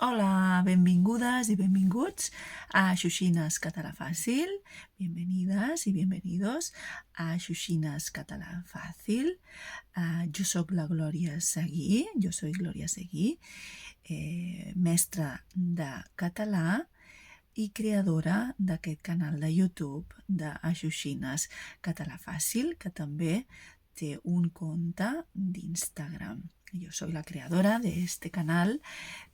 Hola, benvingudes i benvinguts a Xuxines Català Fàcil. Bienvenidas y bienvenidos a Xuxines Català Fàcil. Jo sóc la Glòria Seguí, jo soy Glòria Seguí, mestra de català i creadora d'aquest canal de YouTube de Xuxines Català Fàcil, que també té un compte d'Instagram. Yo soy la creadora de este canal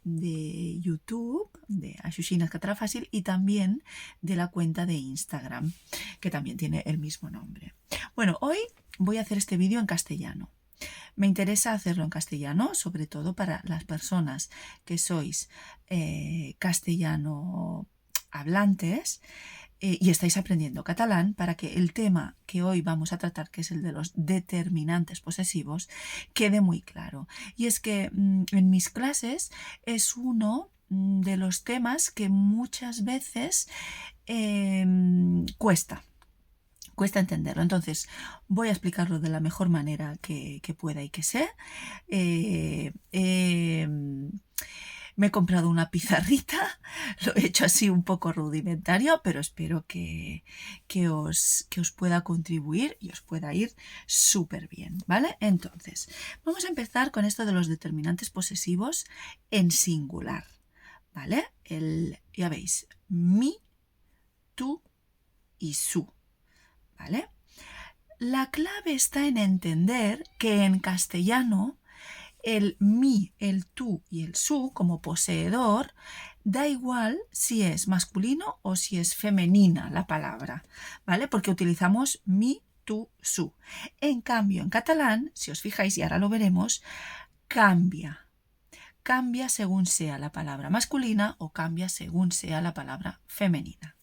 de YouTube, de Xuxines Català Fàcil, y también de la cuenta de Instagram, que también tiene el mismo nombre. Bueno, hoy voy a hacer este vídeo en castellano. Me interesa hacerlo en castellano, sobre todo para las personas que sois castellano hablantes y estáis aprendiendo catalán, para que el tema que hoy vamos a tratar, que es el de los determinantes posesivos, quede muy claro. Y es que en mis clases es uno de los temas que muchas veces cuesta entenderlo. Entonces voy a explicarlo de la mejor manera que pueda y que sé. Me he comprado una pizarrita, lo he hecho así un poco rudimentario, pero espero que os pueda contribuir y os pueda ir súper bien, ¿vale? Entonces, vamos a empezar con esto de los determinantes posesivos en singular, ¿vale? Ya veis, mi, tú y su, ¿vale? La clave está en entender que en castellano el mi, el tú y el su como poseedor da igual si es masculino o si es femenina la palabra, ¿vale? Porque utilizamos mi, tú, su. En cambio, en catalán, si os fijáis, y ahora lo veremos, cambia. Cambia según sea la palabra masculina o cambia según sea la palabra femenina.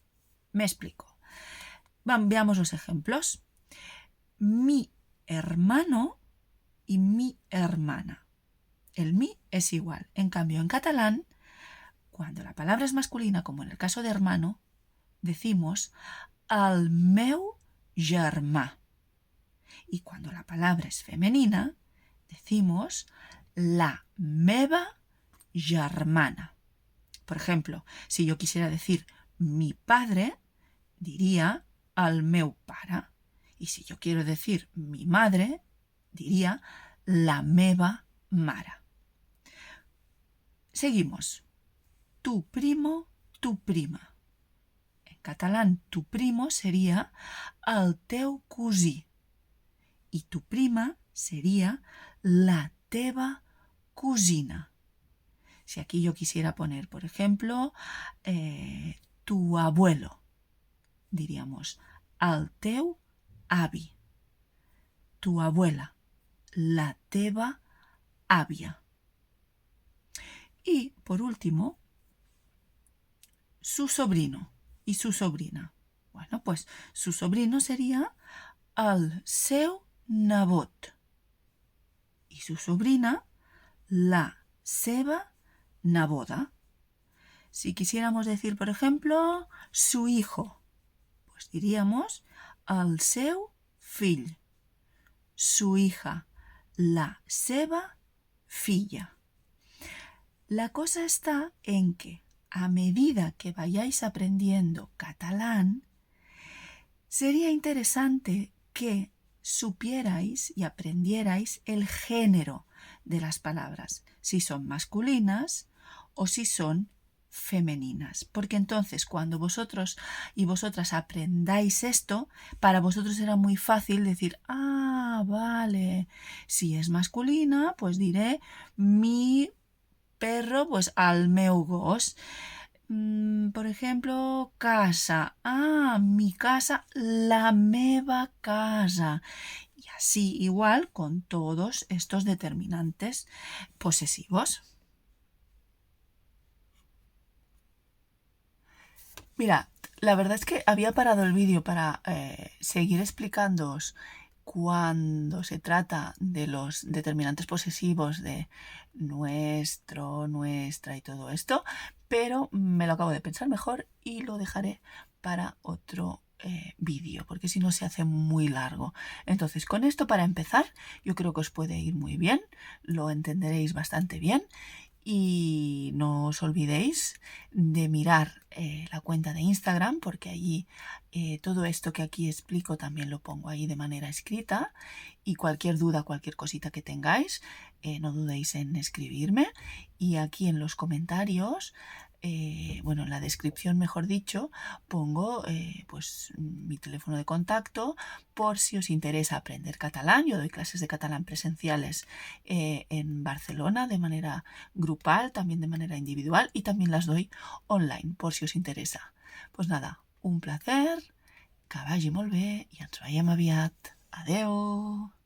Me explico. Veamos los ejemplos. Mi hermano y mi hermana. El mi es igual. En cambio, en catalán, cuando la palabra es masculina, como en el caso de hermano, decimos el meu germà. Y cuando la palabra es femenina, decimos la meva germana. Por ejemplo, si yo quisiera decir mi padre, diría el meu pare. Y si yo quiero decir mi madre, diría la meva mare. Seguimos. Tu primo, tu prima. En catalán, tu primo sería el teu cosí. Y tu prima sería la teva cosina. Si aquí yo quisiera poner, por ejemplo, tu abuelo, diríamos el teu avi. Tu abuela, la teva àvia. Y, por último, su sobrino y su sobrina. Bueno, pues su sobrino sería el seu nebot. Y su sobrina, la seva neboda. Si quisiéramos decir, por ejemplo, su hijo, pues diríamos el seu fill. Su hija, la seva filla. La cosa está en que a medida que vayáis aprendiendo catalán, sería interesante que supierais y aprendierais el género de las palabras, si son masculinas o si son femeninas, porque entonces cuando vosotros y vosotras aprendáis esto, para vosotros será muy fácil decir, ah, vale, si es masculina, pues diré mi perro, pues al meu gos. Por ejemplo, casa. Ah, mi casa, la meva casa. Y así igual con todos estos determinantes posesivos. Mira, la verdad es que había parado el vídeo para seguir explicándoos cuando se trata de los determinantes posesivos de nuestro, nuestra y todo esto, pero me lo acabo de pensar mejor y lo dejaré para otro vídeo, porque si no se hace muy largo. Entonces, con esto para empezar, yo creo que os puede ir muy bien, lo entenderéis bastante bien y Y no os olvidéis de mirar la cuenta de Instagram, porque allí todo esto que aquí explico también lo pongo ahí de manera escrita, y cualquier duda, cualquier cosita que tengáis, no dudéis en escribirme, y aquí en los comentarios, bueno, en la descripción mejor dicho, pongo pues mi teléfono de contacto por si os interesa aprender catalán. Yo doy clases de catalán presenciales en Barcelona de manera grupal, también de manera individual, y también las doy online por si os interesa. Pues nada, un placer, que vagi molt bé i ens veiem aviat. Adeu!